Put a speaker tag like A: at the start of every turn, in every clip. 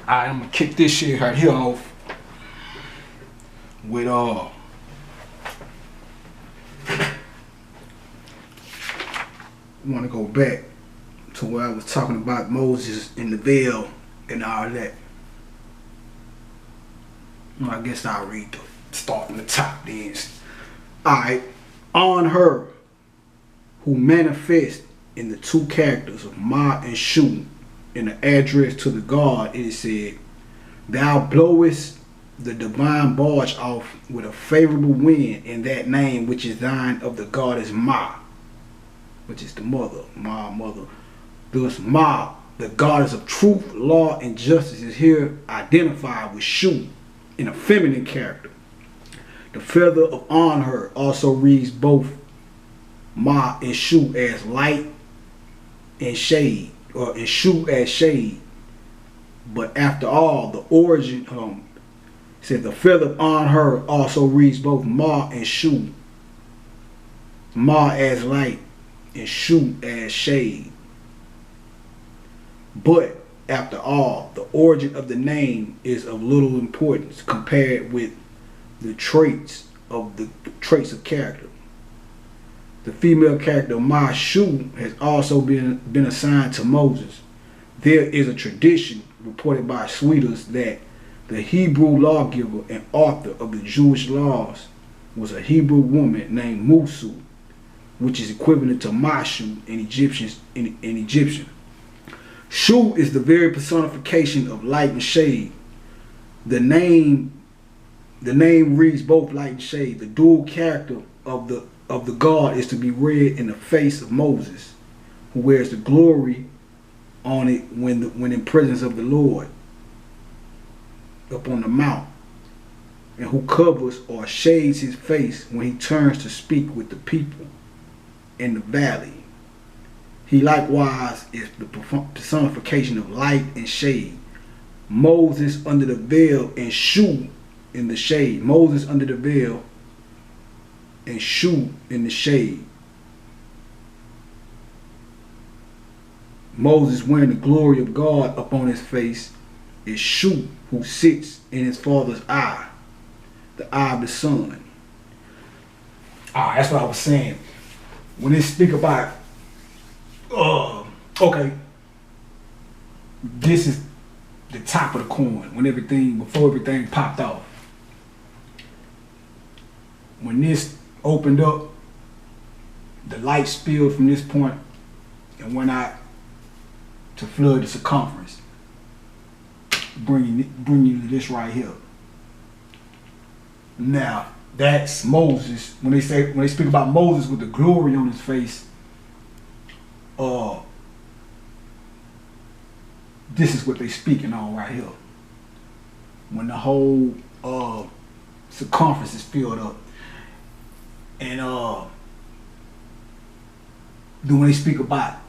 A: Alright, I'm gonna kick this shit right here off with want to go back to where I was talking about Moses in the veil and all that. Well, I guess I'll read the start from the top then. Alright, on her who manifest in the two characters of Ma and Shu in the address to the God, it is said, thou blowest the divine barge off with a favorable wind in that name which is thine of the goddess Ma, which is the mother, Ma, mother. Thus Ma, the goddess of truth, law, and justice, is here identified with Shu in a feminine character. The feather of on her also reads both Ma and Shu as light and shade, or and Shu as shade. But after all, the origin said the feather on her also reads both Ma and Shu. Ma as light and Shu as shade. But after all, the origin of the name is of little importance compared with the traits of character. The female character Ma Shu has also been assigned to Moses. There is a tradition reported by Sweeters that the Hebrew lawgiver and author of the Jewish laws was a Hebrew woman named Musu, which is equivalent to Mashu in Egyptian. Shu is the very personification of light and shade. The name reads both light and shade. The dual character of the God is to be read in the face of Moses, who wears the glory on it when in presence of the Lord up on the mount, and who covers or shades his face when he turns to speak with the people in the valley. He likewise is the personification of light and shade. Moses under the veil and Shu in the shade. Moses under the veil and Shu in the shade. Moses wearing the glory of God upon his face is Shu, who sits in his father's eye, the eye of the sun. That's what I was saying. When they speak about, okay, this is the top of the coin. Before everything popped off. When this opened up, the light spilled from this point and went out to flood the circumference, bring you to this right here. Now that's Moses. When they speak about Moses with the glory on his face, this is what they speaking on right here. When the whole circumference is filled up, and then when they speak about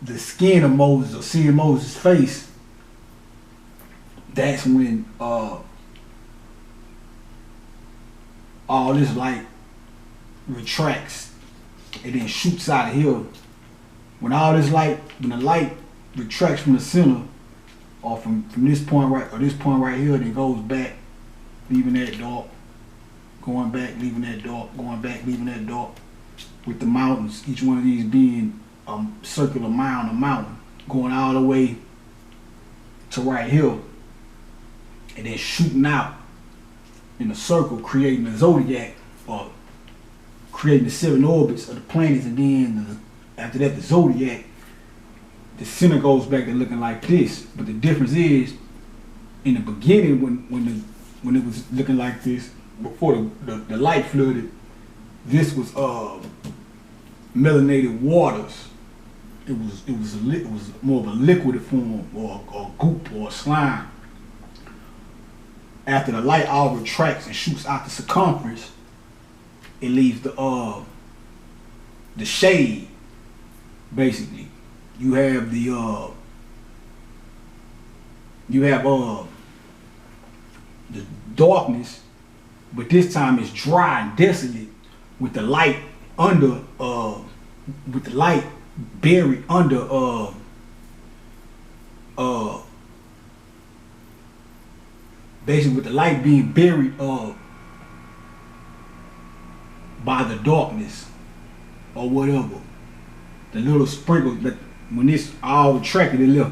A: the skin of Moses or seeing Moses' face, that's when all this light retracts and then shoots out of here. When the light retracts from the center, or from this point right here, then goes back, leaving that dark, going back, leaving that dark, going back, leaving that dark, with the mountains, each one of these being a circular mound, a mountain, going all the way to right here, and then shooting out in a circle, creating the zodiac, or creating the 7 orbits of the planets, and then after that the zodiac, the center goes back to looking like this. But the difference is, in the beginning, when it was looking like this, before the light flooded, this was melanated waters. It was more of a liquid form, or goop, or slime. After the light all retracts and shoots out the circumference, it leaves the shade. Basically, you have the darkness, but this time it's dry and desolate, with the light under buried under uh, basically with the light being buried by the darkness or whatever, the little sprinkles that when this all attracted, it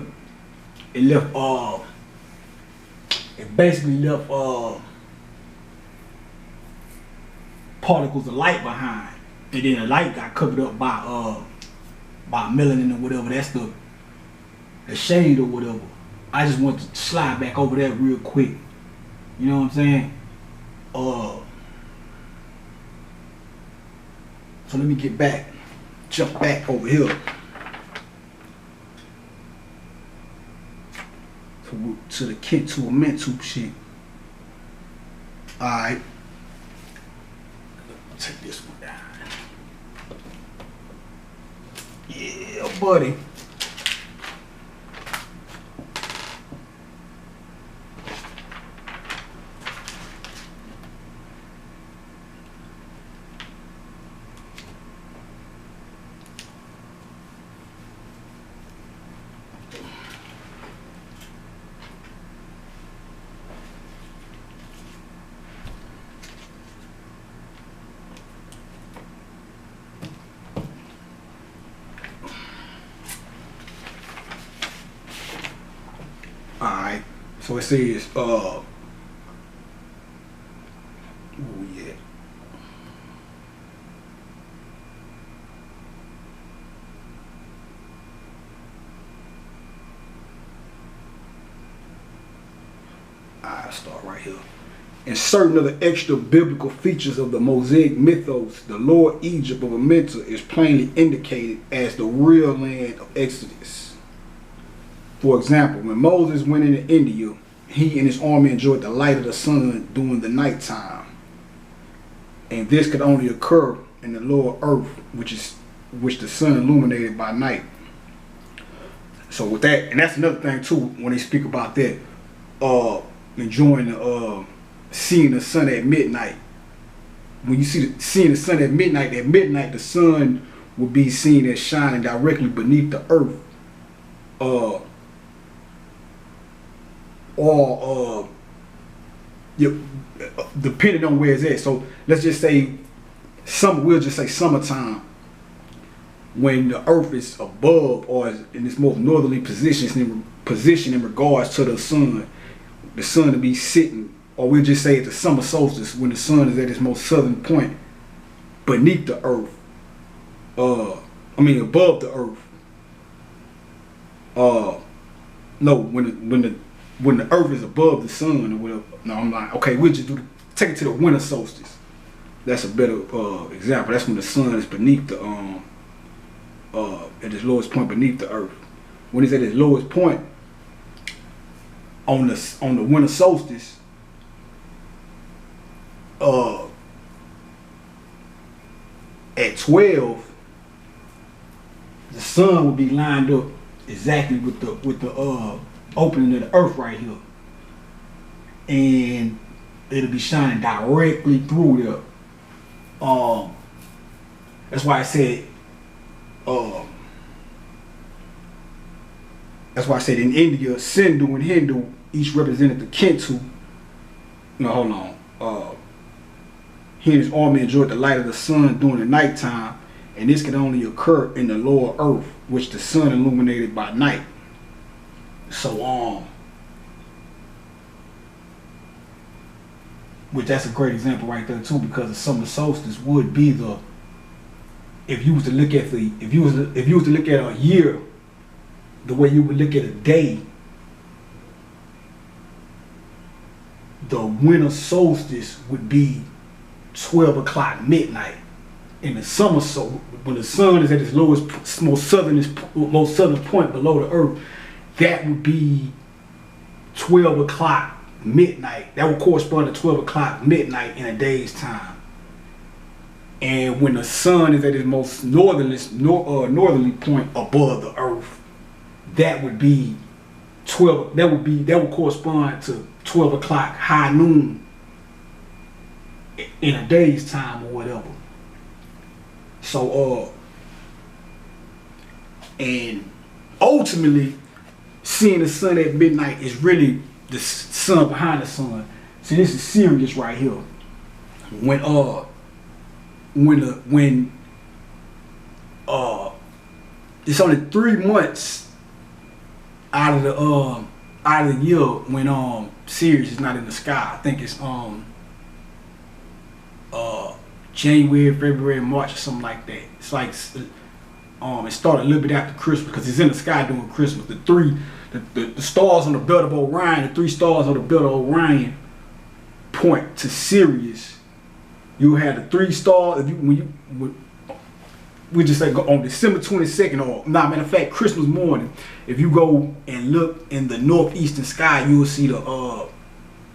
A: basically left particles of light behind, and then the light got covered up by melanin or whatever. That's the shade or whatever. I just want to slide back over that real quick. You know what I'm saying? So let me get back, jump back over here to the Kent to a mental shit. All right, take this one down. Yeah, buddy. Alright, so it says, oh yeah. Alright, start right here. And certain of the extra biblical features of the Mosaic mythos, the lower Egypt of Amenta is plainly indicated as the real land of Exodus. For example, when Moses went into India, he and his army enjoyed the light of the sun during the nighttime. And this could only occur in the lower earth, which the sun illuminated by night. So with that, and that's another thing too, when they speak about that, enjoying seeing the sun at midnight. When you seeing the sun at midnight the sun will be seen as shining directly beneath the earth. Or depending on where it's at. So let's just say we'll just say summertime, when the earth is above or is in its most northerly position in regards to the sun to be sitting, or we'll just say at the summer solstice when the sun is at its most southern point beneath the earth, above the earth. No, when the earth is above the sun or whatever. No, I'm like, okay, we'll just take it to the winter solstice. That's a better example. That's when the sun is beneath the at its lowest point beneath the earth. When it's at its lowest point on the winter solstice, at 12, the sun will be lined up exactly with the opening of the earth right here, and it'll be shining directly through there. That's why I said in India, Sindhu and Hindu each represented the Kentu. No, hold on. He and his army enjoyed the light of the sun during the nighttime, and this could only occur in the lower earth, which the sun illuminated by night. So which that's a great example right there too, because the summer solstice would be if you was to look at a year, the way you would look at a day, the winter solstice would be 12 o'clock midnight. In the summer, so when the sun is at its most southern point below the earth, that would be 12 o'clock midnight. That would correspond to 12 o'clock midnight in a day's time. And when the sun is at its most northerly point above the earth, that would be 12. That would correspond to 12 o'clock high noon in a day's time or whatever. So and ultimately, seeing the sun at midnight is really the sun behind the sun. See, this is Sirius right here. When it's only 3 months out of the year when Sirius is not in the sky. I think it's January, February, March, or something like that. It's like it started a little bit after Christmas because it's in the sky during Christmas. The stars on the belt of Orion, the 3 stars on the belt of Orion point to Sirius. You have the 3 stars. We just say go on December 22nd, or matter of fact, Christmas morning. If you go and look in the northeastern sky, you will see the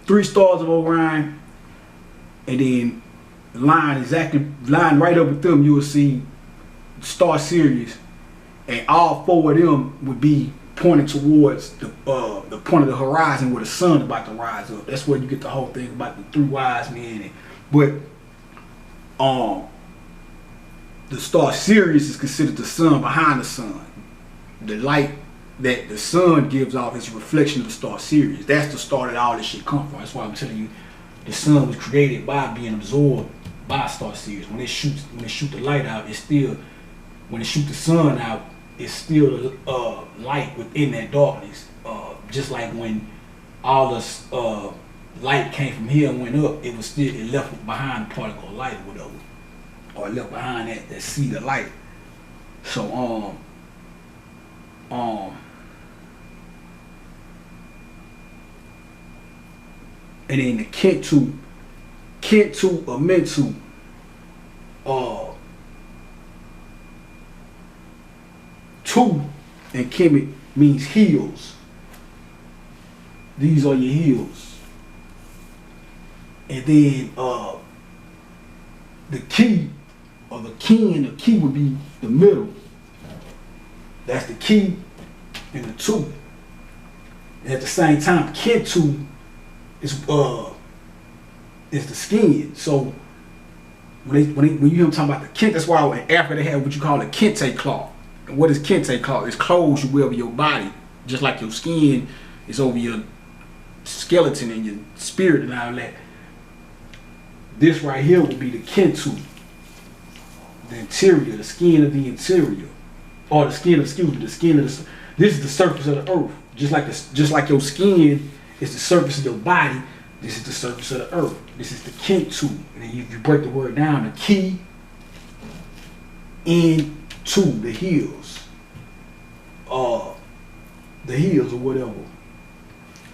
A: 3 stars of Orion, and then line right up with them, you will see star Sirius, and all 4 of them would be pointing towards the point of the horizon where the sun is about to rise up. That's where you get the whole thing about the 3 wise men. But the star Sirius is considered the sun behind the sun. The light that the sun gives off is a reflection of the star Sirius. That's the star that all this shit come from. That's why I'm telling you, the sun was created by being absorbed by star Sirius. When they shoot the light out, it's still, when they shoot the sun out, it's still light within that darkness. Just like when all the light came from here and went up, it left behind a particle of light or whatever, or it left behind that seed of light. So and then the Kentu or Mentu, two in Kemet means heels. These are your heels. And then the key, or the key would be the middle. That's the key and the 2. And at the same time, Kentu is the skin. So when you hear them talking about the Kent, that's why in Africa they have what you call a kente cloth. And what is kente cloth? It's clothes you wear over your body, just like your skin is over your skeleton and your spirit and all that. This right here would be the Kentu, the interior, the skin of the interior, or the skin of the. This is the surface of the earth. Just like your skin is the surface of your body. This is the surface of the earth. This is the Kentu. And then you break the word down, the key into the heels, or whatever.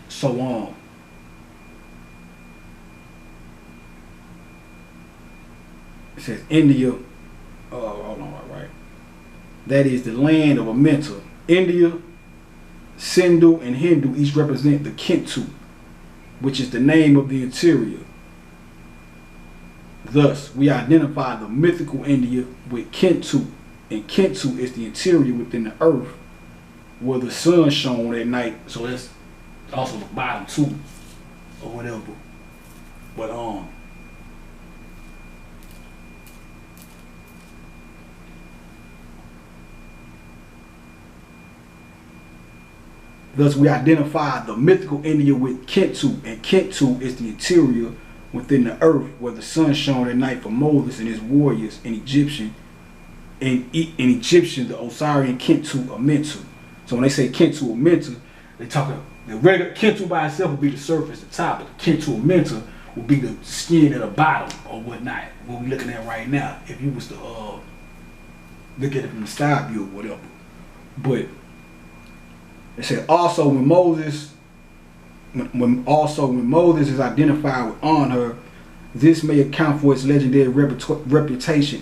A: So it says India. Hold on, right. That is the land of Amenta. India, Sindhu, and Hindu each represent the Kentu, which is the name of the interior. Thus, we identify the mythical India with Kentu, and Kentu is the interior within the earth where the sun shone at night. So that's also the bottom too, or whatever. But thus we identify the mythical India with Kentu, and Kentu is the interior within the earth where the sun shone at night for Moses and his warriors in Egyptian, the Osirian Kentu or Mentu. So when they say Kentu or Mentu, they talking the regular Kentu by itself would be the surface, the top, but the Kentu or Mentu would be the skin at the bottom or whatnot. What we're looking at right now, if you was to look at it from the side view or whatever. But it said also when Moses is identified with on her, this may account for its legendary reputation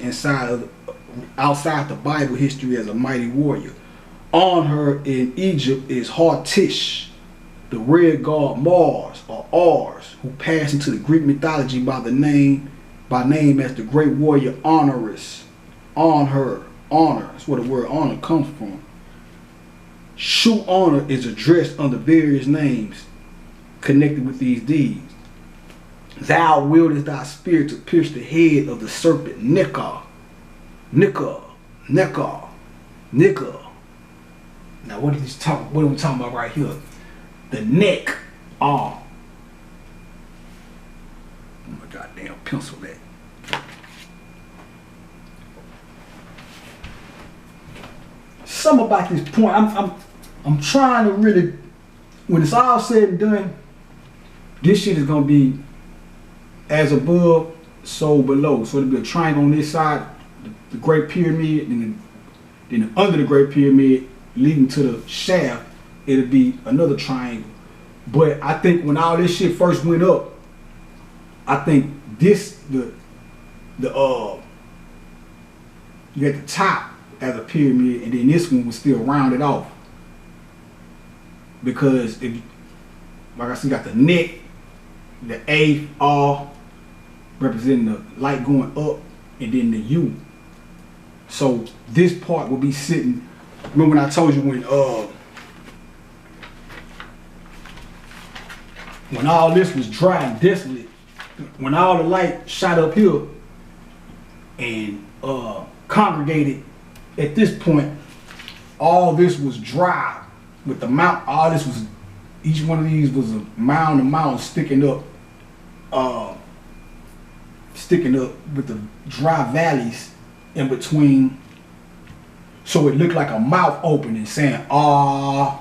A: outside the Bible history as a mighty warrior. On her in Egypt is Hartish, the red god Mars or Ars, who passed into the Greek mythology by name as the great warrior Honorius. On her, honor, that's where the word honor comes from. Shu honor is addressed under various names connected with these deeds. Thou wieldest thy spear to pierce the head of the serpent Nika. Now what are we talking about right here? The neck R. Oh my goddamn pencil that. Something about this point. I'm trying to really, when it's all said and done, this shit is gonna be as above, so below. So it'll be a triangle on this side, the Great Pyramid, and then under the Great Pyramid, leading to the shaft, it'll be another triangle. But I think when all this shit first went up, I think this you at the top as a pyramid, and then this one was still rounded off. Because if, like I said, you got the neck, the A, R, representing the light going up, and then the U. So this part will be sitting. Remember when I told you when all this was dry and desolate, when all the light shot up here and congregated at this point, all this was dry with the mount. All this was, each one of these was a mound of mountains sticking up with the dry valleys in between. So it looked like a mouth opening saying ah,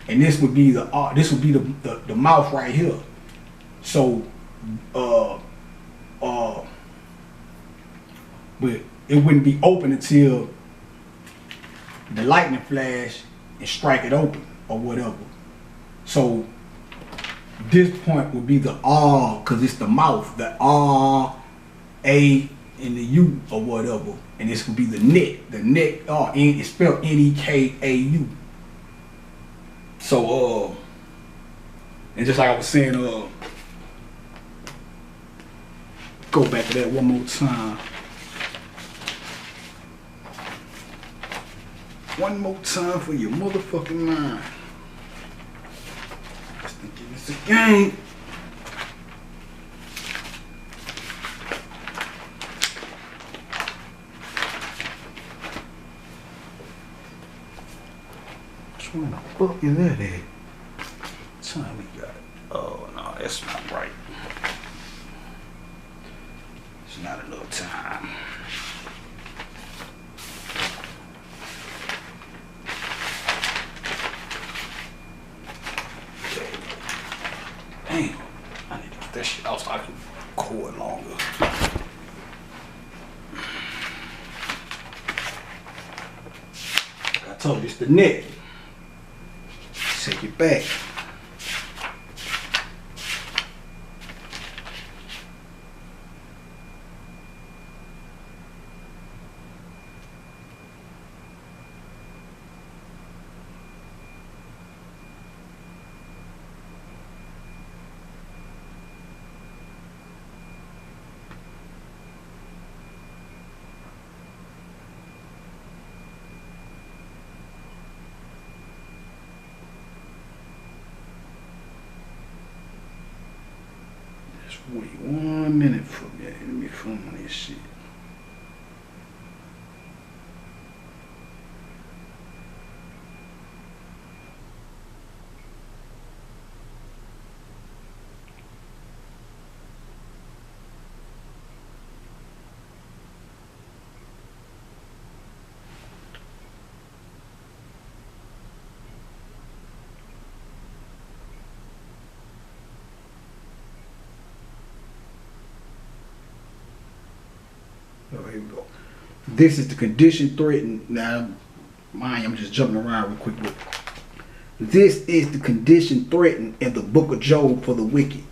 A: and this would be the the mouth right here. So but it wouldn't be open until the lightning flash and strike it open or whatever. So this point would be the R, because it's the mouth, the R, A, and the U or whatever. And this would be the neck. The neck, it's spelled Nekau. So and just like I was saying, go back to that one more time. One more time for your motherfucking mind. Just thinking it's a game. Where the fuck is that at? What time we got? Oh no, that's not right. It's not enough time. Damn, I need to get that shit out so I can record longer. I told you it's the neck. Take it back. Wait 1 minute for me. Let me film this shit. Oh, here we go. This is the condition threatened. Now, mind, I'm just jumping around real quick. But this is the condition threatened in the book of Job for the wicked.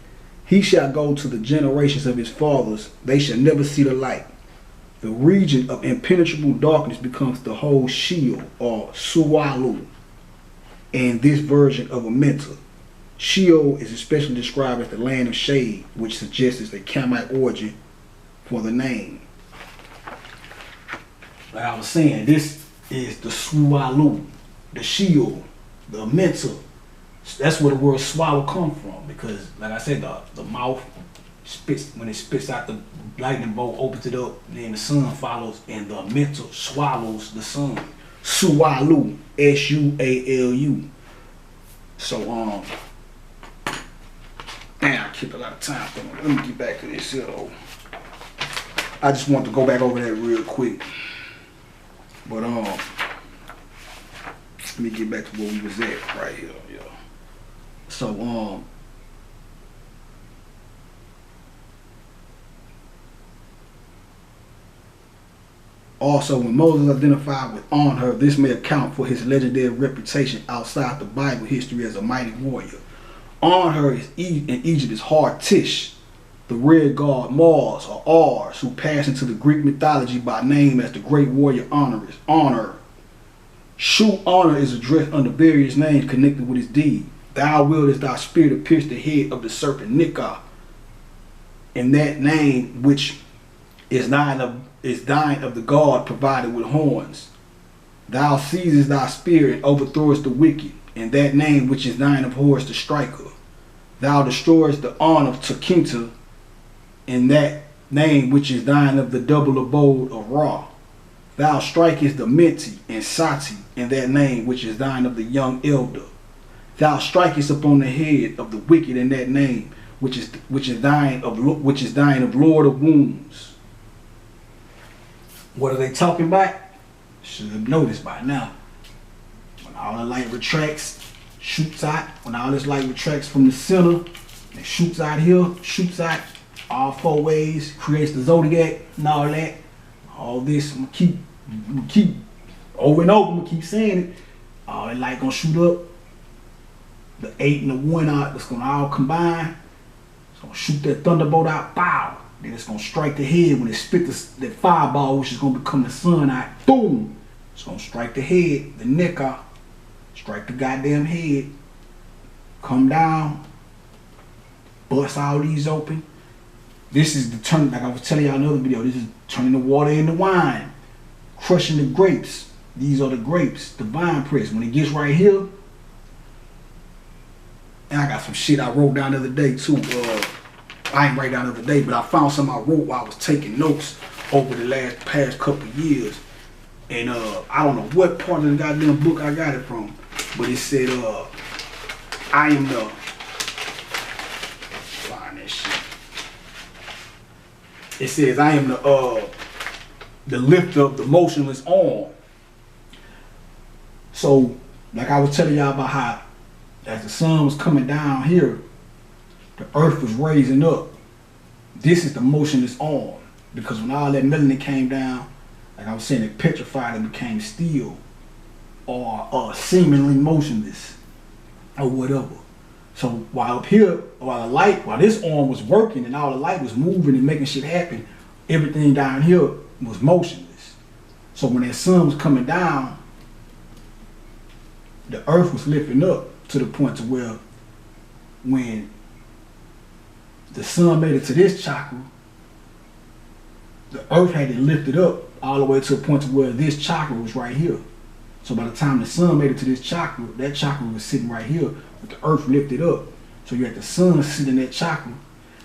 A: He shall go to the generations of his fathers. They shall never see the light. The region of impenetrable darkness becomes the whole Sheol or Suwalu in this version of a mental. Sheol is especially described as the land of shade, which suggests a Camite origin for the name. Like I was saying, this is the Suwalu, the Sheol, the mental. That's where the word swallow come from, because like I said, the mouth spits, when it spits out the lightning bolt, opens it up, and then the sun follows, and the mental swallows the sun. Sualu, Sualu. So damn, I keep a lot of time for me. Let me get back to this here though. I just want to go back over that real quick. But let me get back to where we was at right here, yeah. So also, when Moses identified with on her, this may account for his legendary reputation outside the Bible history as a mighty warrior. On her in Egypt is Hard-Tish, the red god Mars or Ars, who passed into the Greek mythology by name as the great warrior Honor. Shu Honor is addressed under various names connected with his deed. Thou willest thy spirit to pierce the head of the serpent Nika, in that name which is thine of the god provided with horns. Thou seizest thy spirit and overthrowest the wicked, in that name which is thine of Horus the striker. Thou destroyest the arm of Takinta, in that name which is thine of the double abode of Ra. Thou strikest the Menti and Sati, in that name which is thine of the young elder. Thou strikest upon the head of the wicked, in that name which is thine of Lord of Wombs. What are they talking about? Should have noticed by now. When all the light retracts, shoots out. When all this light retracts from the center, it shoots out here, shoots out all four ways, creates the zodiac and all that. All this, I'm gonna keep over and over, I'm gonna keep saying it. All that light gonna shoot up. The 8 and the 1 out, it's gonna all combine. It's gonna shoot that thunderbolt out, pow. Then it's gonna strike the head when it spit that fireball, which is gonna become the sun out. Boom! It's gonna strike the head, the neck out, strike the goddamn head, come down, bust all these open. This is the turn, like I was telling y'all in another video, this is turning the water into wine, crushing the grapes. These are the grapes, the vine press. When it gets right here, and I got some shit I wrote down the other day too. I ain't write down the other day, but I found something I wrote while I was taking notes over the past couple of years. And I don't know what part of the goddamn book I got it from, but it said, I am the, find that shit. It says, I am the lifter of the motionless arm. So, like I was telling y'all about how, as the sun was coming down here, the earth was raising up. This is the motionless arm. Because when all that melanin came down, like I was saying, it petrified and became still or seemingly motionless or whatever. So while up here, while this arm was working and all the light was moving and making shit happen, everything down here was motionless. So when that sun was coming down, the earth was lifting up to the point to where when the sun made it to this chakra, the earth had to lift it up all the way to a point to where this chakra was right here. So by the time the sun made it to this chakra, that chakra was sitting right here, but the earth lifted up. So you had the sun sitting in that chakra.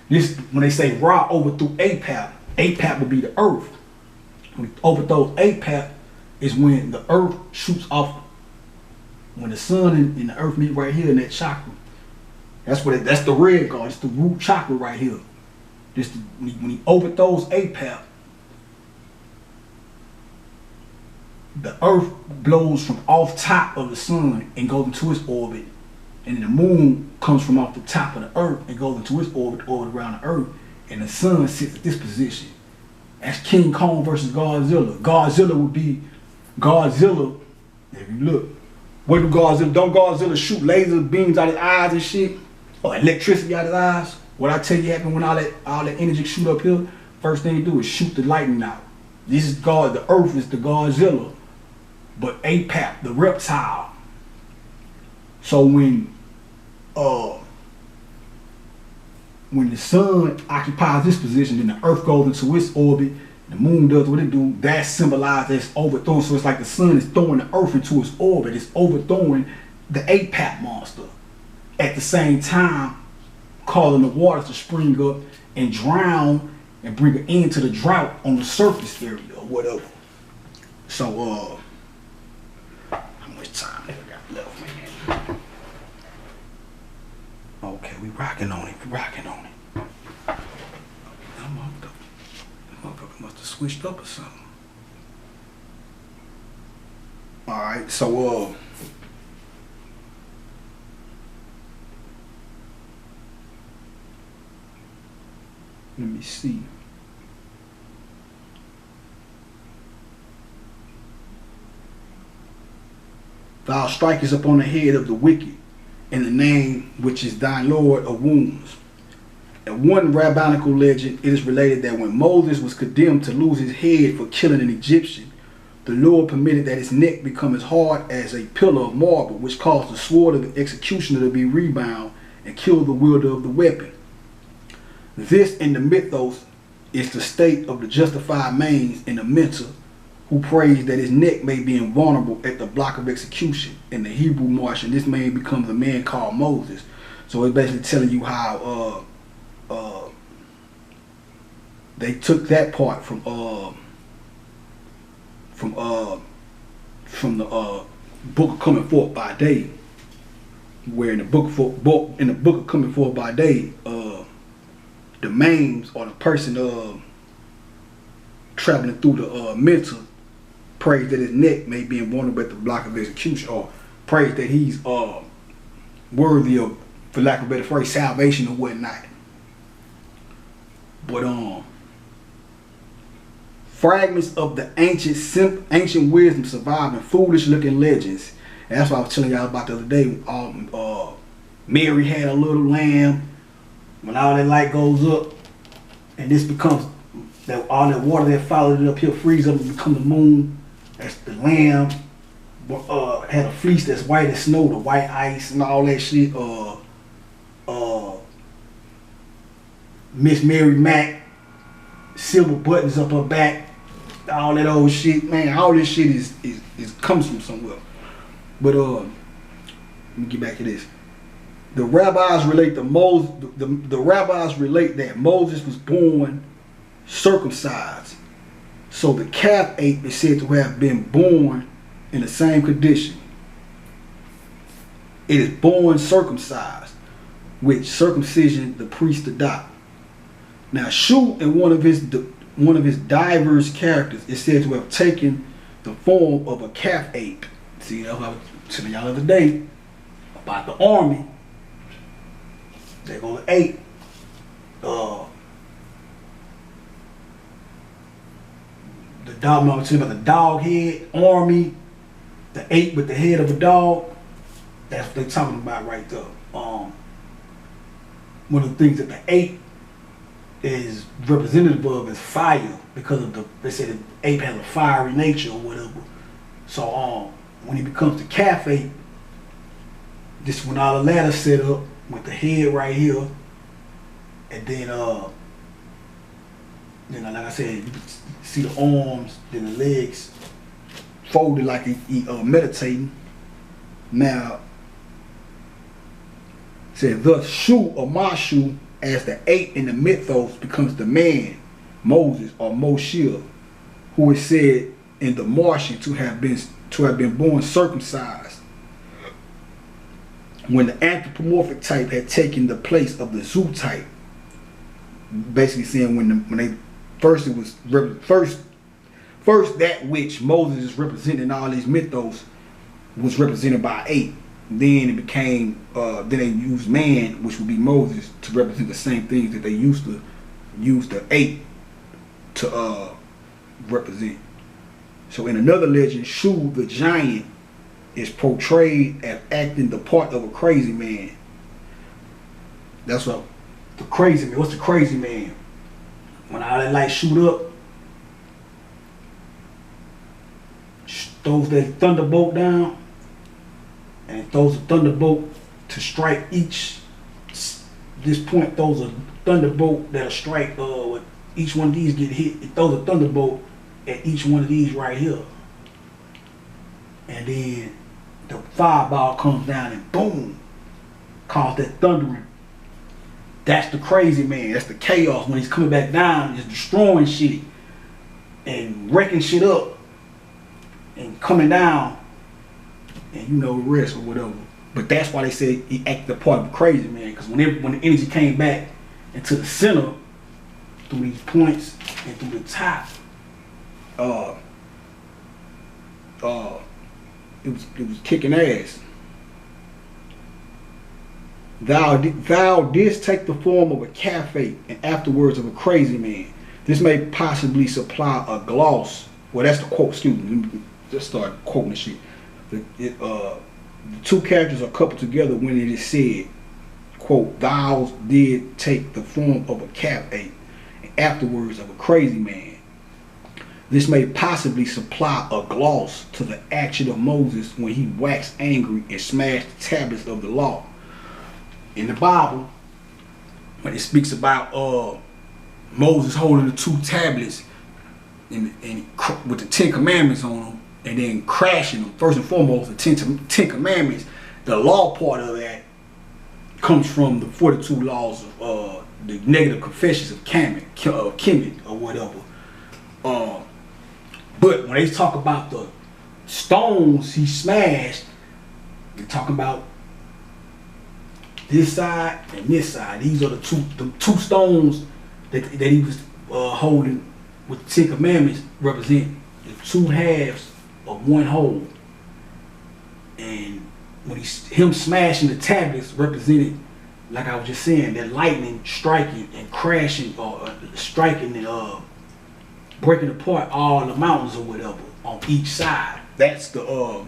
A: This, when they say Ra overthrew Apap, Apap would be the earth. When it overthrows Apap is when the earth shoots off. When the sun and the earth meet right here in that chakra. That's the red guard. It's the root chakra right here. When he overthrows Apap, the earth blows from off top of the sun and goes into its orbit. And then the moon comes from off the top of the earth and goes into its orbit around the earth. And the sun sits at this position. That's King Kong versus Godzilla. Godzilla would be Godzilla. If you look, what do Godzilla? Don't Godzilla shoot laser beams out his eyes and shit, or electricity out his eyes? What I tell you happened when all that energy shoot up here? First thing you do is shoot the lightning out. This is God. The Earth is the Godzilla, but Apap, the reptile. So when the sun occupies this position, then the Earth goes into its orbit. The moon does what it do. That symbolizes it's overthrowing. So it's like the sun is throwing the earth into its orbit. It's overthrowing the Apap monster. At the same time, causing the waters to spring up and drown and bring an end to the drought on the surface area or whatever. So much time I got left, man. Okay, we rocking on it. We rocking on it. That motherfucker must have switched up or something. Alright, so let me see. Thou strikest upon the head of the wicked in the name which is thy Lord of wounds. In one rabbinical legend, it is related that when Moses was condemned to lose his head for killing an Egyptian, the Lord permitted that his neck become as hard as a pillar of marble, which caused the sword of the executioner to be rebound and kill the wielder of the weapon. This in the mythos is the state of the justified manes in the mentor who prays that his neck may be invulnerable at the block of execution. In the Hebrew martial, this man becomes a man called Moses. So it's basically telling you how they took that part from the book of Coming Forth by Day, where in the book of Coming Forth by Day, the manes or the person traveling through the mental prays that his neck may be invulnerable at the block of execution, or prays that he's worthy of, for lack of a better phrase, salvation or whatnot. But fragments of the ancient wisdom survive in foolish looking legends. And that's what I was telling y'all about the other day. Mary had a little lamb. When all that light goes up, and this becomes all that water that followed it up here frees up and become the moon. That's the lamb. Had a fleece that's white as snow, the white ice and all that shit. Miss Mary Mack, silver buttons up her back, all that old shit, man. All this shit is comes from somewhere. But let me get back to this. The rabbis relate that Moses was born circumcised. So the calf ape is said to have been born in the same condition. It is born circumcised, which circumcision the priest adopt. Now, Shu, in one of his diverse characters, is said to have taken the form of a calf ape. See, I was telling y'all the other day about the army. There go the ape. The dog, I'm talking about the dog head army, the ape with the head of a dog. That's what they're talking about right there. One of the things that the ape is representative of is fire, because of they said the ape has a fiery nature or whatever. So when he becomes the calf ape, this is when all the ladders set up with the head right here, and then like I said, you can see the arms, then the legs folded like he meditating. Now, said thus Shu or Mashu, as the ape in the mythos, becomes the man, Moses or Moshe, who is said in the Martian to have been born circumcised. When the anthropomorphic type had taken the place of the zoo type, basically saying when they first that which Moses is representing in all these mythos was represented by ape. Then it became then they used man, which would be Moses, to represent the same things that they used to use the ape to represent. So in another legend, Shu the giant is portrayed as acting the part of a crazy man. That's what the crazy man. What's the crazy man? When all that light shoot up, throws that thunderbolt down, and it throws a thunderbolt to strike each. This point throws a thunderbolt that'll strike. With each one of these get hit, it throws a thunderbolt at each one of these right here, and then the fireball comes down and boom, cause that thundering. That's the crazy man. That's the chaos when he's coming back down, just destroying shit and wrecking shit up and coming down and you know the rest or whatever. But that's why they said he acted the part of a crazy man, because when the energy came back into the center through these points and through the top, it was kicking ass. Thou didst take the form of a cafe and afterwards of a crazy man. This may possibly supply a gloss. Well, that's the quote. Excuse me. Let me just start quoting the shit. The two characters are coupled together when it is said, quote, "Thou did take the form of a cafe and afterwards of a crazy man." This may possibly supply a gloss to the action of Moses when he waxed angry and smashed the tablets of the law. In the Bible, when it speaks about Moses holding the two tablets and with the 10 Commandments on them, and then crashing them, first and foremost, the 10 Commandments, the law part of that comes from the 42 laws of the negative confessions of Kemet or whatever. But when they talk about the stones he smashed, they're talking about this side and this side. These are the two stones that he was holding with the 10 Commandments represent the two halves of one whole. And when him smashing the tablets represented, like I was just saying, that lightning striking and crashing or striking and breaking apart all the mountains or whatever on each side. That's where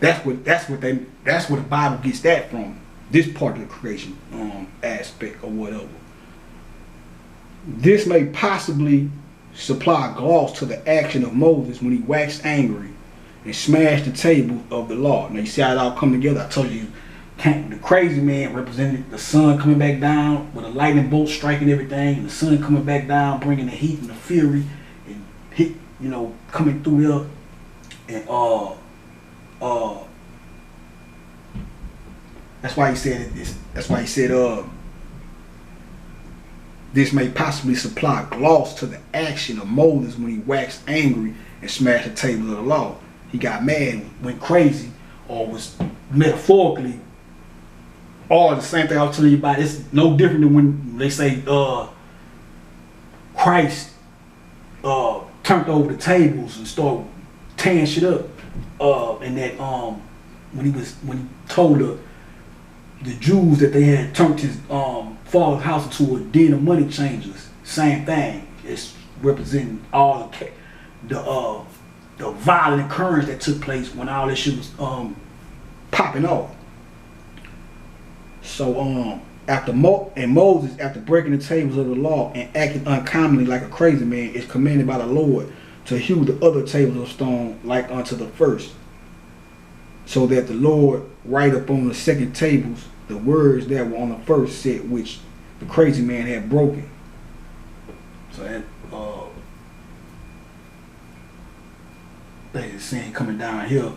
A: the Bible gets that from. This part of the creation aspect or whatever. This may possibly supply gloss to the action of Moses when he waxed angry and smashed the table of the law. Now you see how it all come together. I told you, the crazy man represented the sun coming back down with a lightning bolt striking everything, and the sun coming back down, bringing the heat and the fury, and hit, coming through there, and that's why he said this. That's why he said this may possibly supply gloss to the action of Moses when he waxed angry and smashed the table of the law. He got mad, went crazy, or was metaphorically all the same thing I was telling you about. It's no different than when they say Christ turned over the tables and started tearing shit up. And that when he told the Jews that they had turned his father's house into a den of money changers. Same thing. It's representing all the violent occurrence that took place when all this shit was popping off. So Moses, after breaking the tables of the law and acting uncommonly like a crazy man, is commanded by the Lord to hew the other tables of stone like unto the first, so that the Lord write upon the second tables the words that were on the first set, which the crazy man had broken. So that they saying coming down here,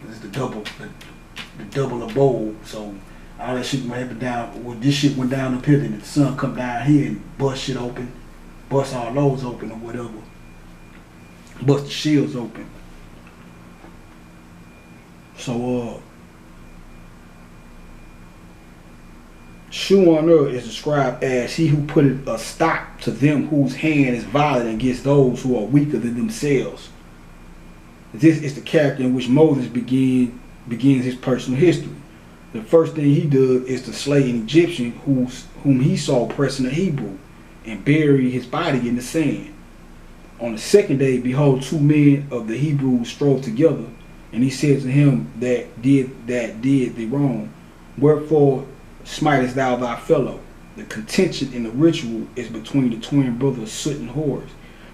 A: it's the double of bowl. So all that shit went up and down. Well, this shit went down up here, then the sun come down here and bust shit open, bust all those open or whatever, bust the shields open. So Shuanur is described as he who put a stop to them whose hand is violent against those who are weaker than themselves. This is the character in which Moses begins his personal history. The first thing he does is to slay an Egyptian whom he saw oppressing a Hebrew and bury his body in the sand. On the second day, behold, two men of the Hebrews strove together, and he said to him that did thee wrong, wherefore smitest thou thy fellow? The contention in the ritual is between the twin brothers Sut and Horus.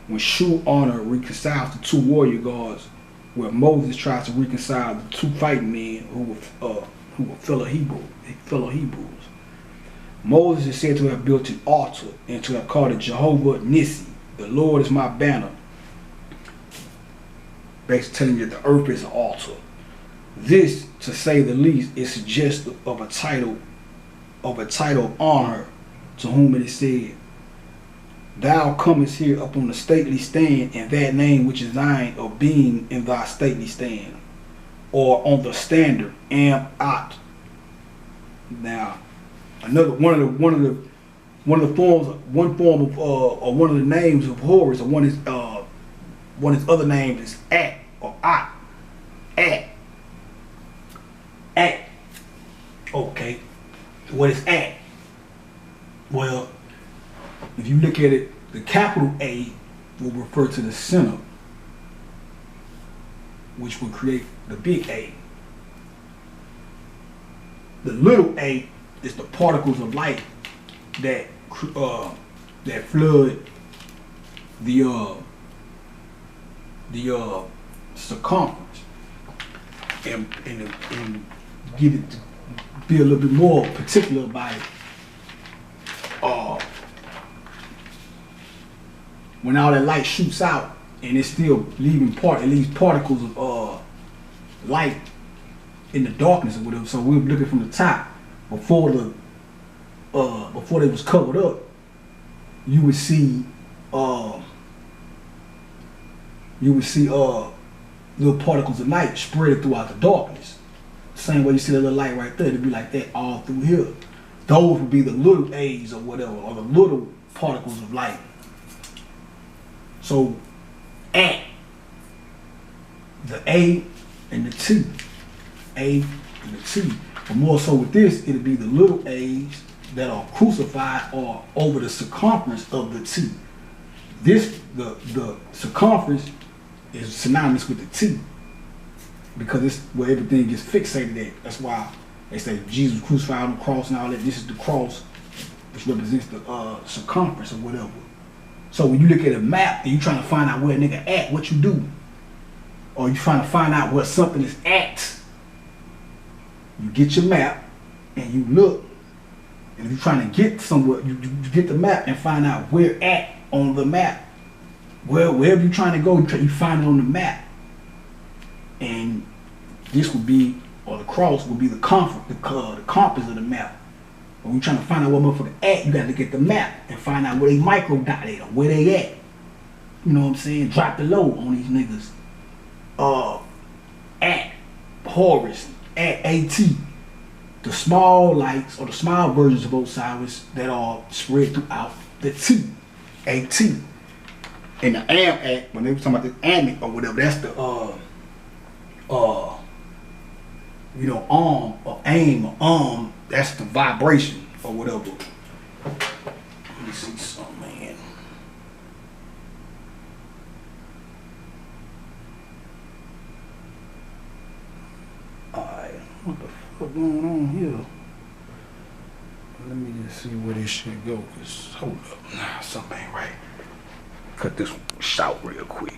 A: When Shu honor reconciles the two warrior gods, where Moses tries to reconcile the two fighting men who were fellow Hebrews. Moses is said to have built an altar and to have called it Jehovah Nissi. The Lord is my banner. Basically telling you that the earth is an altar. This, to say the least, is suggestive of a title of honor, to whom it is said, Thou comest here upon the stately stand, and that name which is thine of being in thy stately stand. or on the standard am.ot. Now, one of the names of Horus, or one of his other names is at or ot. At. Okay. What is at? Well, if you look at it, the capital A will refer to the center, which will create the big A. The little a is the particles of light that flood the circumference, and get it to be a little bit more particular about it. When all that light shoots out and it's still leaving it leaves particles of light in the darkness or whatever. So we were looking from the top before they was covered up. You would see little particles of light spread throughout the darkness. Same way you see that little light right there, it'd be like that all through here. Those would be the little A's or whatever, or the little particles of light. So at the A and the T. A and the T. But more so with this, it'll be the little A's that are crucified or over the circumference of the T. The circumference is synonymous with the T, because it's where everything gets fixated at. That's why they say Jesus crucified on the cross and all that. This is the cross, which represents the circumference or whatever. So when you look at a map and you trying to find out where a nigga at, what you do? Or you trying to find out where something is at, you get your map and you look. And if you're trying to get somewhere, you get the map and find out where at on the map. Wherever you're trying to go, you find it on the map. And this would be, or the cross would be the compass of the map. When you're trying to find out where motherfucker at, you gotta look at the map and find out where they micro dotted or where they at. You know what I'm saying? Drop the low on these niggas. At Horus, at AT. The small lights or the small versions of Osiris that are spread throughout the T. AT. And the am when they were talking about the amic or whatever, that's the arm or aim or that's the vibration or whatever. Let me see something, man. Alright, what the fuck going on here? Let me just see where this shit go, cause hold up, nah, something ain't right. Cut this short real quick.